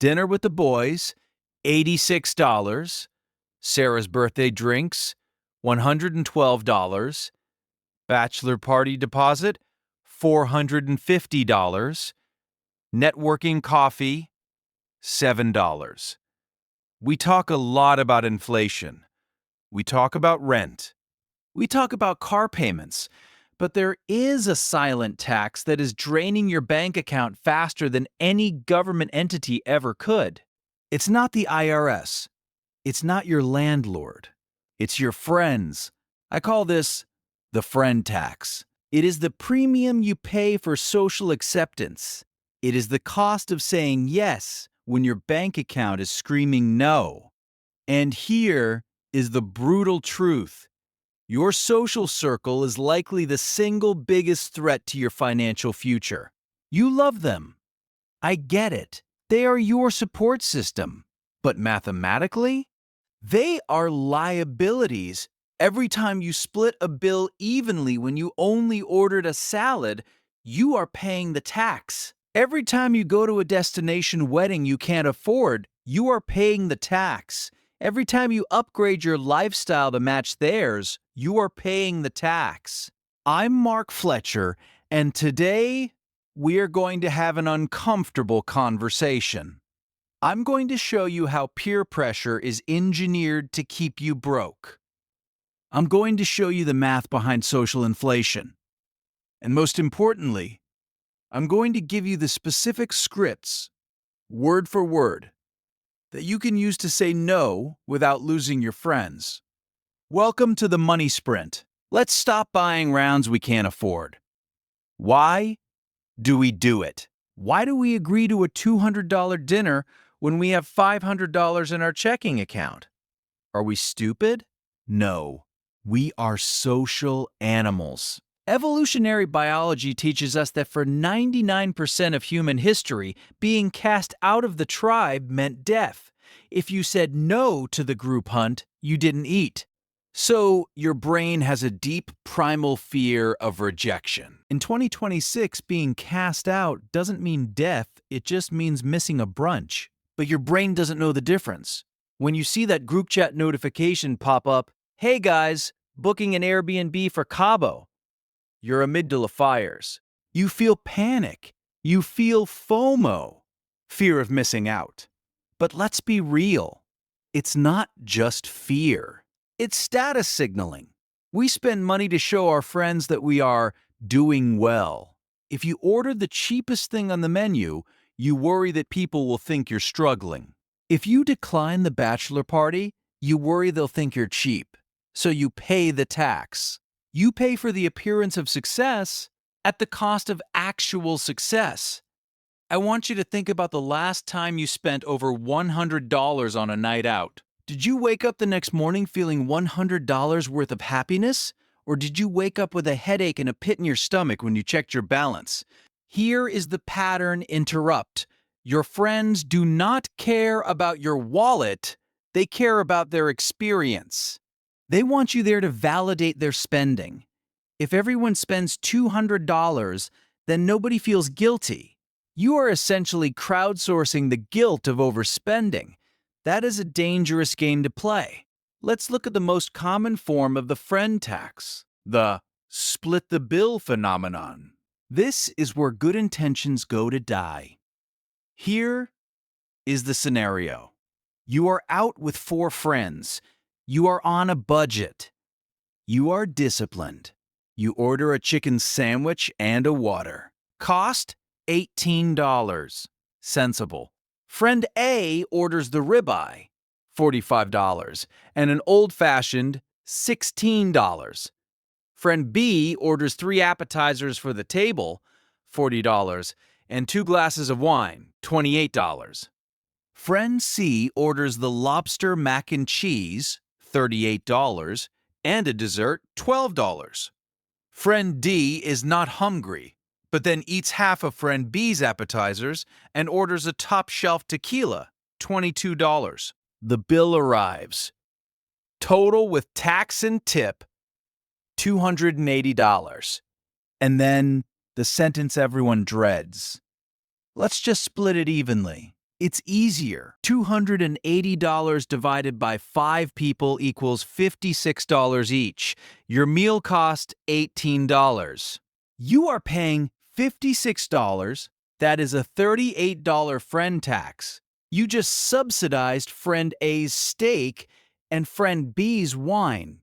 Dinner with the boys, $86. Sarah's birthday drinks, $112. Bachelor party deposit, $450. Networking coffee, $7. We talk a lot about inflation. We talk about rent. We talk about car payments. But there is a silent tax that is draining your bank account faster than any government entity ever could. It's not the IRS. It's not your landlord. It's your friends. I call this the friend tax. It is the premium you pay for social acceptance. It is the cost of saying yes when your bank account is screaming no. And here is the brutal truth. Your social circle is likely the single biggest threat to your financial future. You love them. I get it. They are your support system. But mathematically, they are liabilities. Every time you split a bill evenly when you only ordered a salad, you are paying the tax. Every time you go to a destination wedding you can't afford, you are paying the tax. Every time you upgrade your lifestyle to match theirs, you are paying the tax. I'm Mark Fletcher, and today we are going to have an uncomfortable conversation. I'm going to show you how peer pressure is engineered to keep you broke. I'm going to show you the math behind social inflation. And most importantly, I'm going to give you the specific scripts, word for word, that you can use to say no without losing your friends. Welcome to the money sprint. Let's stop buying rounds we can't afford. Why do we do it? Why do we agree to a $200 dinner when we have $500 in our checking account? Are we stupid? No. We are social animals. Evolutionary biology teaches us that for 99% of human history, being cast out of the tribe meant death. If you said no to the group hunt, you didn't eat. So your brain has a deep primal fear of rejection. In 2026, being cast out doesn't mean death, it just means missing a brunch. But your brain doesn't know the difference. When you see that group chat notification pop up, "Hey guys, booking an Airbnb for Cabo," your amygdala fires. You feel panic. You feel FOMO, fear of missing out. But let's be real. It's not just fear. It's status signaling. We spend money to show our friends that we are doing well. If you order the cheapest thing on the menu, you worry that people will think you're struggling. If you decline the bachelor party, you worry they'll think you're cheap. So you pay the tax. You pay for the appearance of success at the cost of actual success. I want you to think about the last time you spent over $100 on a night out. Did you wake up the next morning feeling $100 worth of happiness? Or did you wake up with a headache and a pit in your stomach when you checked your balance? Here is the pattern interrupt. Your friends do not care about your wallet, they care about their experience. They want you there to validate their spending. If everyone spends $200, then nobody feels guilty. You are essentially crowdsourcing the guilt of overspending. That is a dangerous game to play. Let's look at the most common form of the friend tax, the split the bill phenomenon. This is where good intentions go to die. Here is the scenario. You are out with 4 friends. You are on a budget. You are disciplined. You order a chicken sandwich and a water. Cost $18. Sensible. Friend A orders the ribeye, $45, and an old-fashioned, $16. Friend B orders 3 appetizers for the table, $40, and 2 glasses of wine, $28. Friend C orders the lobster mac and cheese, $38, and a dessert, $12. Friend D is not hungry, but then eats half of Friend B's appetizers and orders a top-shelf tequila, $22. The bill arrives. Total with tax and tip, $280. And then the sentence everyone dreads. Let's just split it evenly. It's easier. $280 divided by 5 people equals $56 each. Your meal cost $18. You are paying $56. That is a $38 friend tax. You just subsidized friend A's steak and friend B's wine.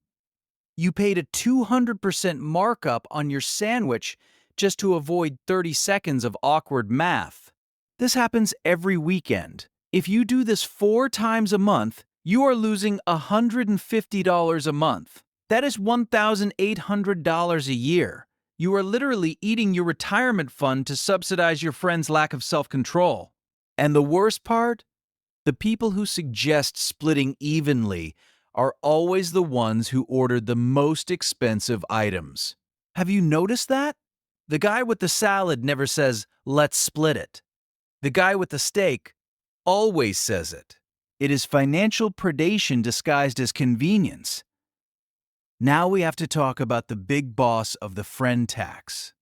You paid a 200% markup on your sandwich just to avoid 30 seconds of awkward math. This happens every weekend. If you do this 4 times a month, you are losing $150 a month. That is $1,800 a year. You are literally eating your retirement fund to subsidize your friend's lack of self-control. And the worst part? The people who suggest splitting evenly are always the ones who ordered the most expensive items. Have you noticed that? The guy with the salad never says, "Let's split it." The guy with the steak always says it. It is financial predation disguised as convenience. Now we have to talk about the big boss of the friend tax: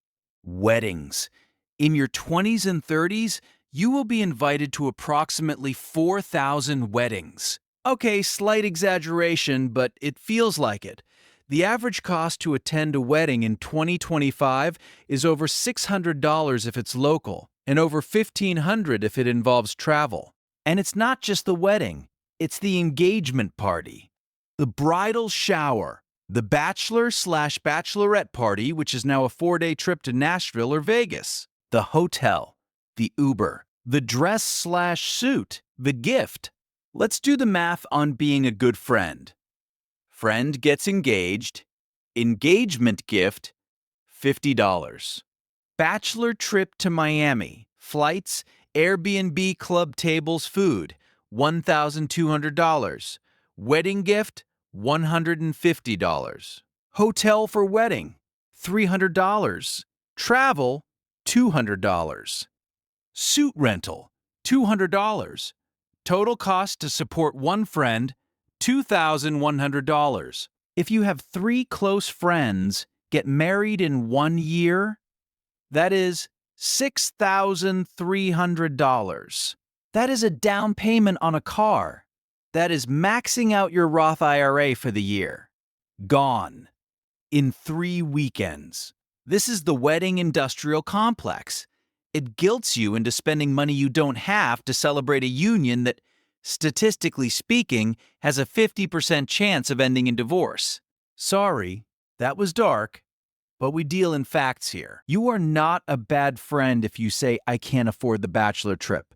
weddings. In your 20s and 30s, you will be invited to approximately 4,000 weddings. Okay, slight exaggeration, but it feels like it. The average cost to attend a wedding in 2025 is over $600 if it's local, and over $1,500 if it involves travel. And it's not just the wedding, it's the engagement party, the bridal shower, the bachelor/bachelorette party, which is now a 4-day trip to Nashville or Vegas, the hotel, the Uber, the dress/suit, the gift. Let's do the math on being a good friend. Friend gets engaged, engagement gift, $50. Bachelor trip to Miami, flights, Airbnb, club tables, food, $1,200. Wedding gift, $150. Hotel for wedding, $300. Travel, $200. Suit rental, $200. Total cost to support one friend, $2,100. If you have 3 close friends get married in 1 year, that is $6,300. That is a down payment on a car. That is maxing out your Roth IRA for the year. Gone. In 3 weekends. This is the wedding industrial complex. It guilts you into spending money you don't have to celebrate a union that, statistically speaking, has a 50% chance of ending in divorce. Sorry, that was dark, but we deal in facts here. You are not a bad friend if you say, "I can't afford the bachelor trip."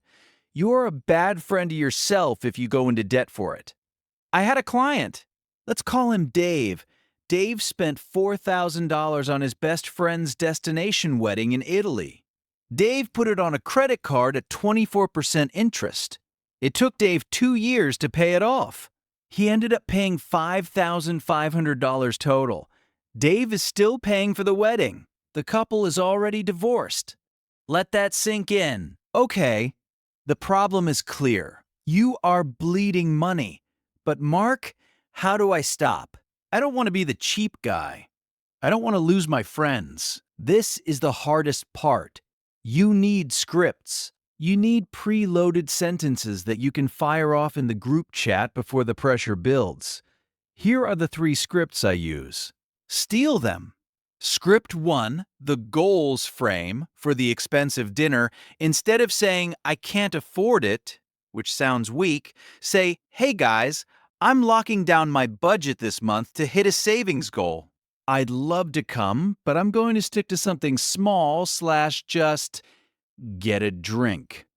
You are a bad friend to yourself if you go into debt for it. I had a client. Let's call him Dave. Dave spent $4,000 on his best friend's destination wedding in Italy. Dave put it on a credit card at 24% interest. It took Dave 2 years to pay it off. He ended up paying $5,500 total. Dave is still paying for the wedding. The couple is already divorced. Let that sink in. Okay, the problem is clear. You are bleeding money. But Mark, how do I stop? I don't want to be the cheap guy. I don't want to lose my friends. This is the hardest part. You need scripts. You need preloaded sentences that you can fire off in the group chat before the pressure builds. Here are the 3 scripts I use. Steal them. Script 1, the goals frame for the expensive dinner. Instead of saying, "I can't afford it," which sounds weak, say, "Hey guys, I'm locking down my budget this month to hit a savings goal. I'd love to come, but I'm going to stick to something small / just get a drink."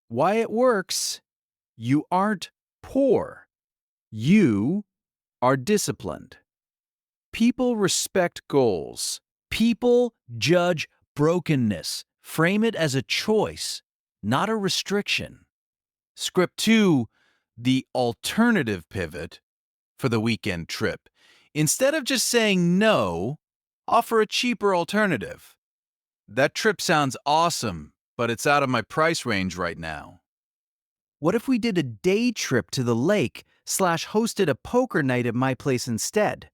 Why it works? You aren't poor. You are disciplined. People respect goals. People judge brokenness. Frame it as a choice, not a restriction. Script 2, the alternative pivot for the weekend trip. Instead of just saying no, offer a cheaper alternative. That trip sounds awesome, but it's out of my price range right now. What if we did a day trip to the lake / hosted a poker night at my place instead?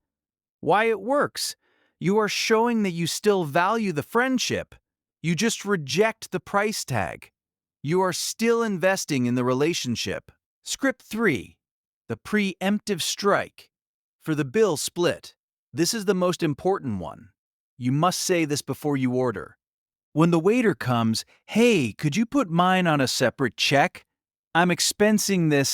Why it works? You are showing that you still value the friendship. You just reject the price tag. You are still investing in the relationship. Script 3. The preemptive strike. For the bill split. This is the most important one. You must say this before you order. When the waiter comes, "Hey, could you put mine on a separate check? I'm expensing this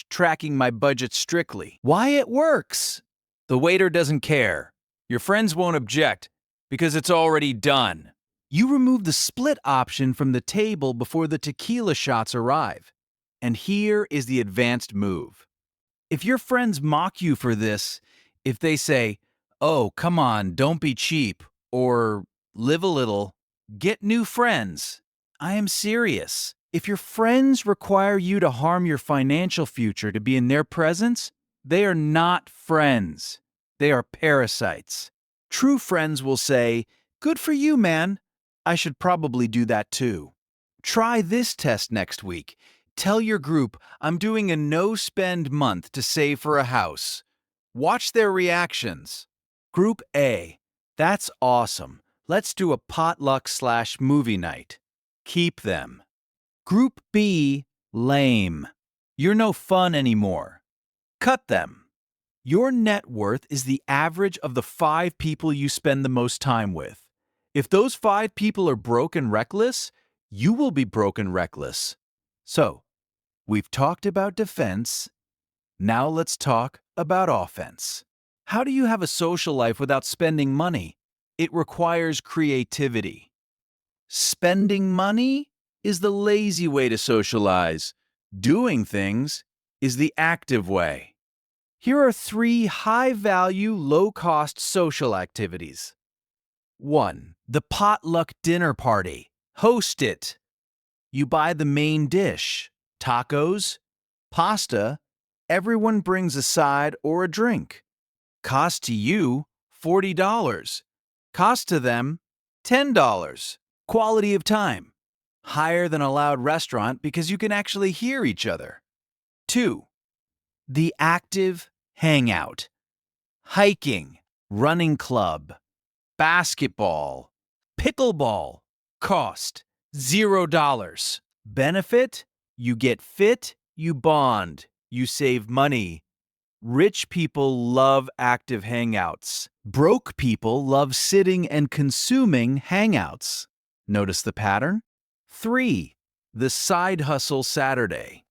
/ tracking my budget strictly." Why it works? The waiter doesn't care. Your friends won't object because it's already done. You remove the split option from the table before the tequila shots arrive. And here is the advanced move. If your friends mock you for this, if they say, "Oh, come on, don't be cheap," or "live a little," get new friends. I am serious. If your friends require you to harm your financial future to be in their presence, they are not friends. They are parasites. True friends will say, "Good for you, man. I should probably do that too." Try this test next week. Tell your group, "I'm doing a no-spend month to save for a house." Watch their reactions. Group A. That's awesome. Let's do a potluck/movie night. Keep them. Group B. Lame. You're no fun anymore. Cut them. Your net worth is the average of the 5 people you spend the most time with. If those 5 people are broke and reckless, you will be broke and reckless. So, we've talked about defense. Now let's talk about offense. How do you have a social life without spending money? It requires creativity. Spending money is the lazy way to socialize. Doing things is the active way. Here are 3 high-value, low-cost social activities. 1. The potluck dinner party. Host it. You buy the main dish, tacos, pasta. Everyone brings a side or a drink. Cost to you, $40. Cost to them, $10. Quality of time. Higher than a loud restaurant because you can actually hear each other. 2. The active hangout. Hiking, running club, basketball, pickleball. Cost, $0. Benefit, you get fit, you bond, you save money. Rich people love active hangouts. Broke people love sitting and consuming hangouts. Notice the pattern? 3. The side hustle Saturday.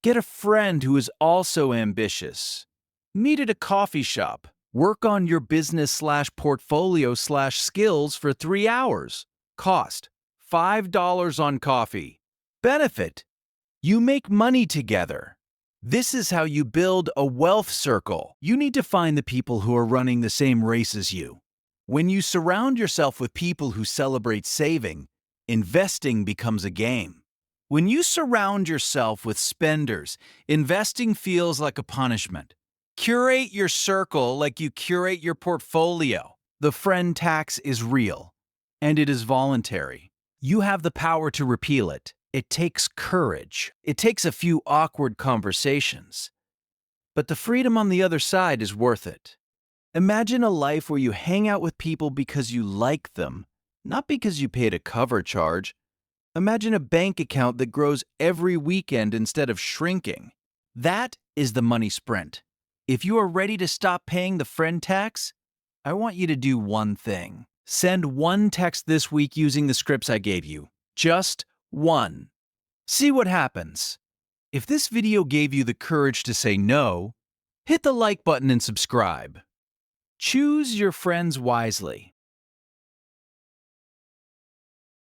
Get a friend who is also ambitious. Meet at a coffee shop. Work on your business/portfolio/skills for 3 hours. Cost, $5 on coffee. Benefit, you make money together. This is how you build a wealth circle. You need to find the people who are running the same race as you. When you surround yourself with people who celebrate saving, investing becomes a game. When you surround yourself with spenders, investing feels like a punishment. Curate your circle like you curate your portfolio. The friend tax is real, and it is voluntary. You have the power to repeal it. It takes courage. It takes a few awkward conversations. But the freedom on the other side is worth it. Imagine a life where you hang out with people because you like them, not because you paid a cover charge. Imagine a bank account that grows every weekend instead of shrinking. That is the money sprint. If you are ready to stop paying the friend tax, I want you to do one thing. Send one text this week using the scripts I gave you. Just one. See what happens. If this video gave you the courage to say no, hit the like button and subscribe. Choose your friends wisely.